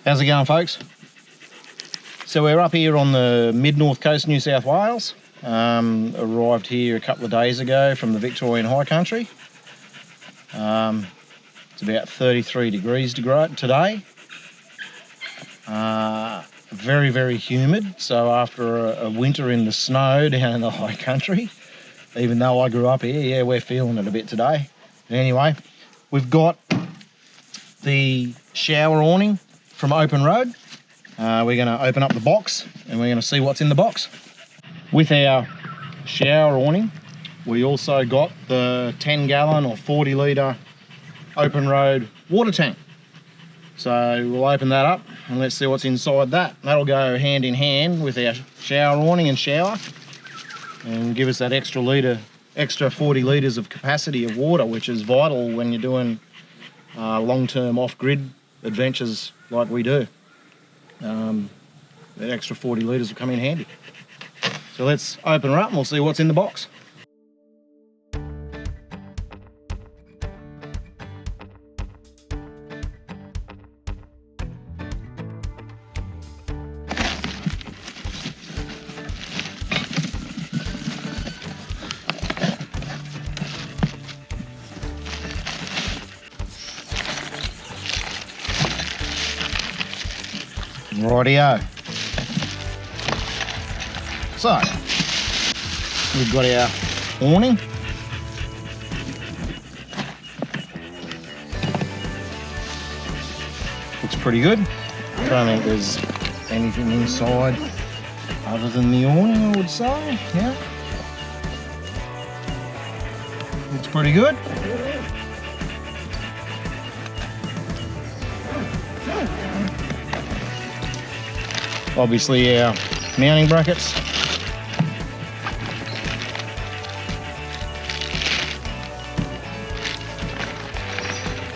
How's it going, folks? So we're up here on the mid-north coast of New South Wales. Arrived here a couple of days ago from the Victorian High Country. It's about 33 degrees today. Very, very humid. So after a winter in the snow down in the High Country, even though I grew up here, yeah, we're feeling it a bit today. Anyway, we've got the shower awning from OPENROAD. We're going to open up the box and we're going to see what's in the box. With our shower awning, we also got the 10 gallon or 40 litre OPENROAD water tank. So we'll open that up and let's see what's inside that. That'll go hand in hand with our shower awning and shower and give us that extra 40 litres of capacity of water, which is vital when you're doing long-term off-grid adventures like we do. That extra 40 litres will come in handy. So let's open her up and we'll see what's in the box. Rightio. So, we've got our awning. Looks pretty good. I don't think there's anything inside other than the awning, I would say. Yeah. Looks pretty good. Obviously our mounting brackets.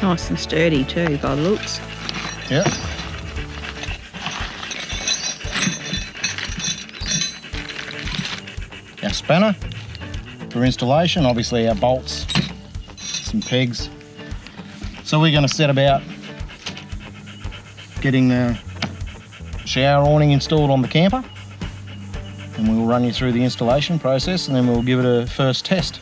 Nice and sturdy too, by the looks. Yep. Our spanner for installation, obviously our bolts, some pegs. So we're going to set about getting the shower awning installed on the camper, and we'll run you through the installation process and then we'll give it a first test.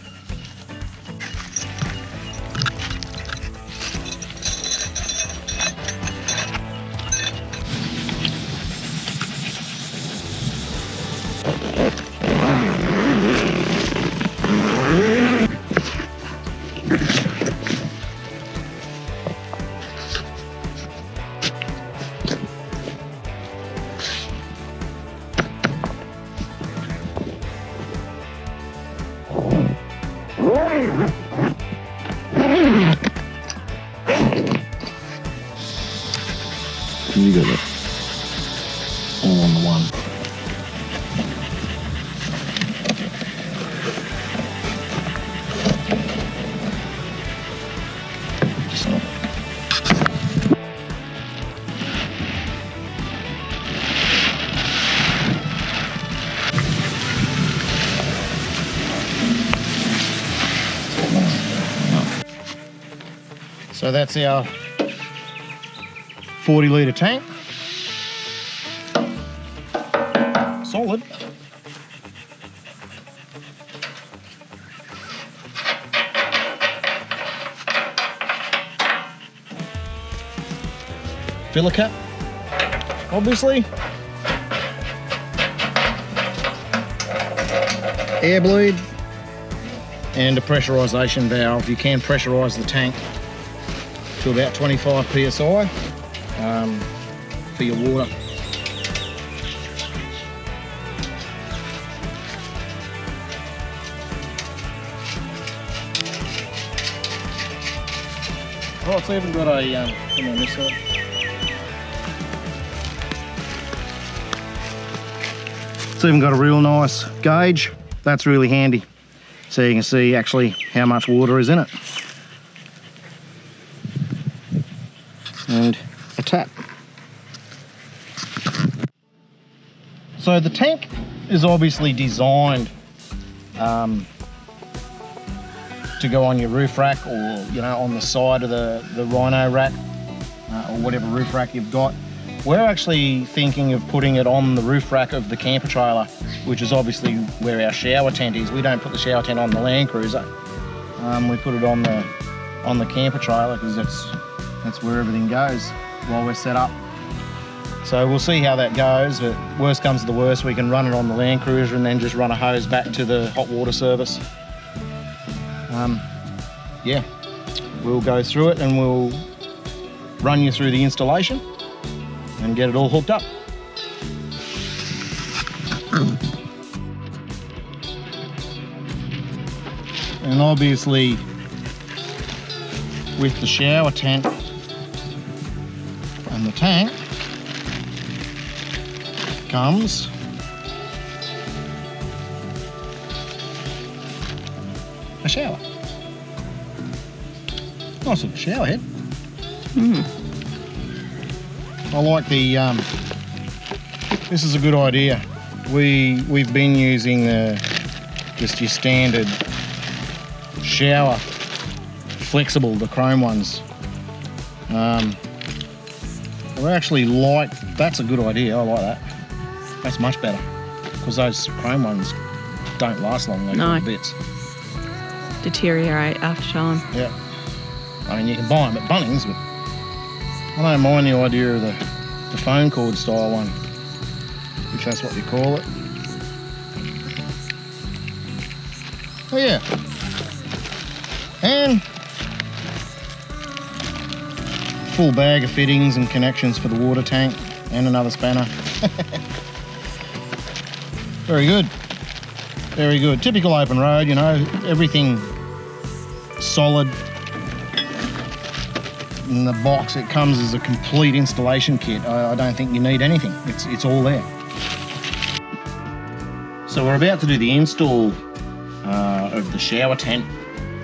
You got it all on the one. So that's our 40 litre tank. Solid. Filler cap, obviously. Air bleed and a pressurisation valve. You can pressurise the tank to about 25 psi for your water. Oh, it's even got a, come on this side. It's even got a real nice gauge. That's really handy. So you can see actually how much water is in it. And a tap. So the tank is obviously designed to go on your roof rack, or on the side of the rhino rack, or whatever roof rack you've got. we're actually thinking of putting it on the roof rack of the camper trailer, which is obviously where our shower tent is. We don't put the shower tent on the Land Cruiser. We put it on the camper trailer because that's where everything goes while we're set up. So we'll see how that goes, but worst comes to the worst, we can run it on the Land Cruiser and then just run a hose back to the hot water service. Yeah, we'll go through it and we'll run you through the installation and get it all hooked up. And obviously with the shower tent and the tank comes a shower. Nice little shower head. I like the, this is a good idea. We've been using just your standard shower flexible, the chrome ones. I actually like, that's a good idea, I like that. That's much better, because those chrome ones don't last long, those little bits. Deteriorate after time. Yeah. I mean, you can buy them at Bunnings, but I don't mind the idea of the phone cord style one, if that's what you call it. Oh yeah. And full bag of fittings and connections for the water tank and another spanner. Very good. Very good. Typical open road, you know, everything solid. In the box it comes as a complete installation kit. I don't think you need anything. It's all there. So we're about to do the install of the shower tent.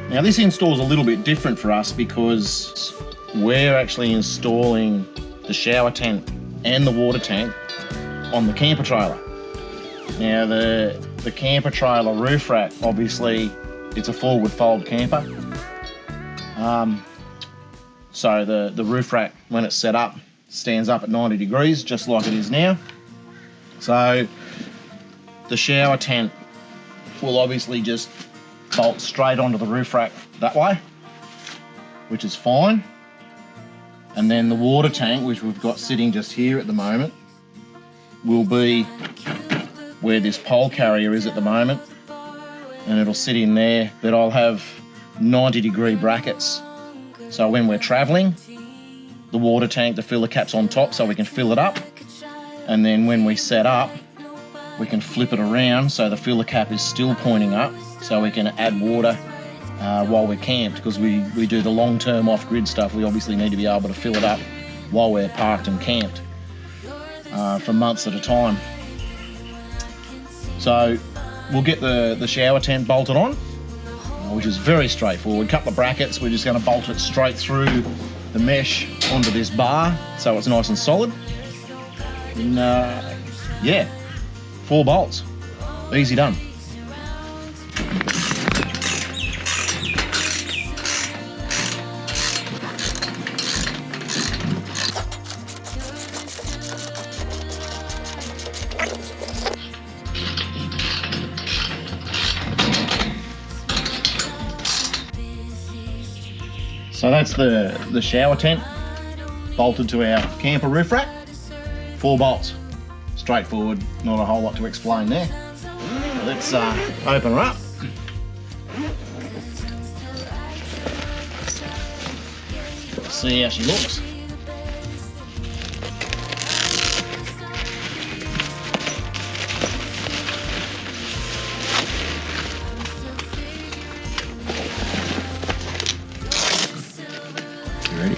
Now this install is a little bit different for us because we're actually installing the shower tent and the water tank on the camper trailer. Now the camper trailer roof rack, obviously it's a forward fold camper. So the roof rack, when it's set up, stands up at 90 degrees, just like it is now. So the shower tent will obviously just bolt straight onto the roof rack that way, which is fine. And then the water tank, which we've got sitting just here at the moment, will be where this pole carrier is at the moment. And it'll sit in there, but I'll have 90-degree brackets. So when we're traveling, the water tank, the filler cap's on top so we can fill it up. And then when we set up, we can flip it around so the filler cap is still pointing up so we can add water while we're camped, because we do the long-term off-grid stuff. We obviously need to be able to fill it up while we're parked and camped for months at a time. So we'll get the shower tent bolted on, which is very straightforward. Couple of brackets, we're just going to bolt it straight through the mesh onto this bar so it's nice and solid. And yeah, 4 bolts, easy done. So that's the shower tent bolted to our camper roof rack. 4 bolts, straightforward, not a whole lot to explain there. Let's open her up. See how she looks. Ready?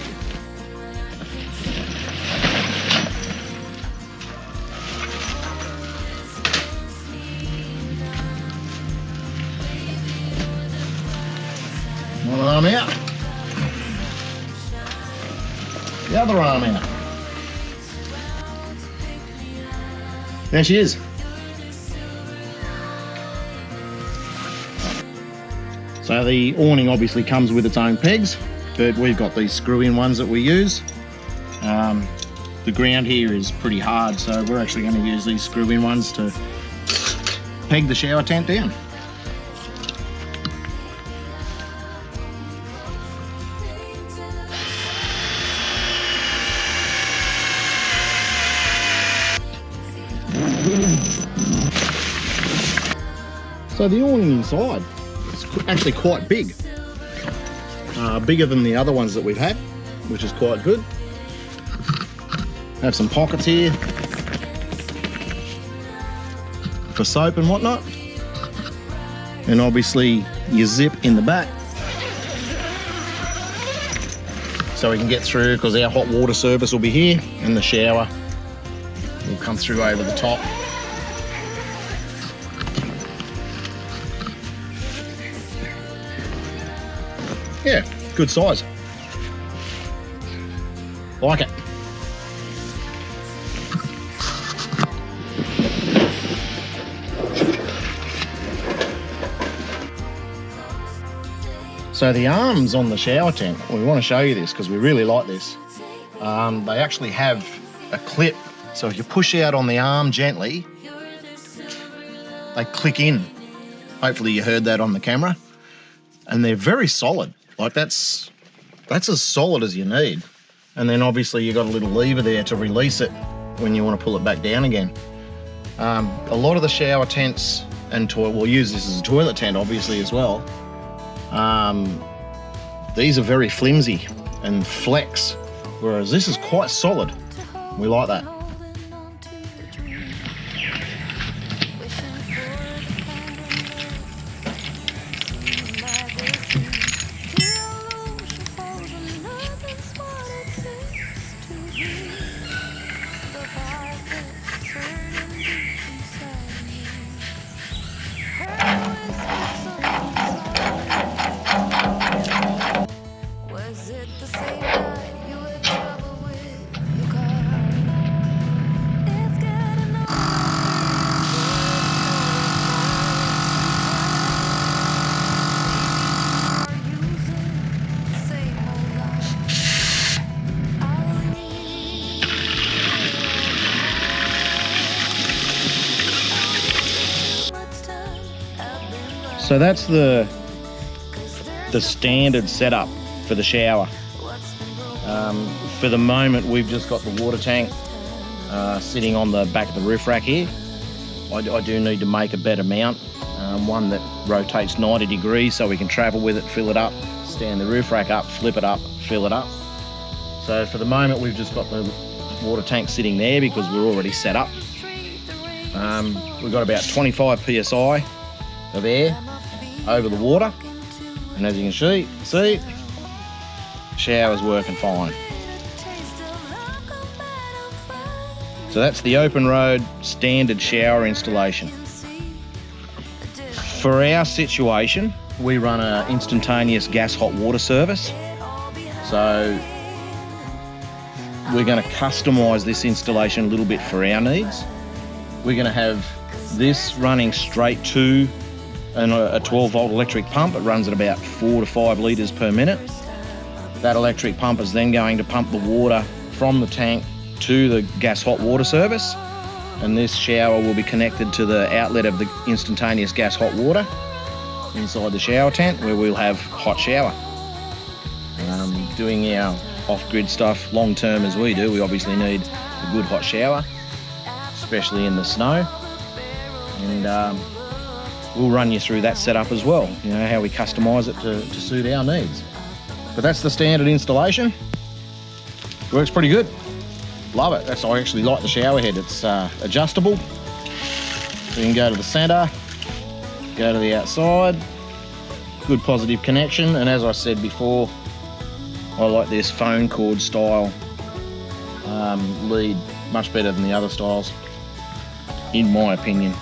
One arm out. The other arm out. There she is. So the awning obviously comes with its own pegs, but we've got these screw-in ones that we use. the ground here is pretty hard, so we're actually going to use these screw-in ones to peg the shower tent down. So the awning inside is actually quite big. Bigger than the other ones that we've had, which is quite good. Have some pockets here for soap and whatnot. And obviously your zip in the back, so we can get through, because our hot water service will be here and the shower will come through over the top. Yeah, good size. Like it. So the arms on the shower tent, we want to show you this because we really like this. They actually have a clip, so if you push out on the arm gently, they click in. Hopefully you heard that on the camera. And they're very solid. Like that's as solid as you need. And then obviously you've got a little lever there to release it when you want to pull it back down again. A lot of the shower tents and we'll use this as a toilet tent obviously as well. These are very flimsy and flex, whereas this is quite solid. We like that. So that's the standard setup for the shower. For the moment, we've just got the water tank sitting on the back of the roof rack here. I do need to make a better mount, one that rotates 90 degrees so we can travel with it, fill it up, stand the roof rack up, flip it up, fill it up. So for the moment, we've just got the water tank sitting there because we're already set up. We've got about 25 psi of air over the water, and as you can see, shower's working fine. So that's the OPENROAD standard shower installation. For our situation, we run an instantaneous gas hot water service. So we're going to customise this installation a little bit for our needs. We're going to have this running straight to a 12 volt electric pump. It runs at about 4 to 5 litres per minute. That electric pump is then going to pump the water from the tank to the gas hot water service, and this shower will be connected to the outlet of the instantaneous gas hot water inside the shower tent, where we'll have hot shower. Doing our off-grid stuff long term as we do, we obviously need a good hot shower, especially in the snow, and we'll run you through that setup as well, you know, how we customise it to suit our needs. But that's the standard installation. Works pretty good. Love it. I actually like the shower head. It's adjustable. So you can go to the centre, go to the outside. Good positive connection. And as I said before, I like this phone cord style lead much better than the other styles, in my opinion.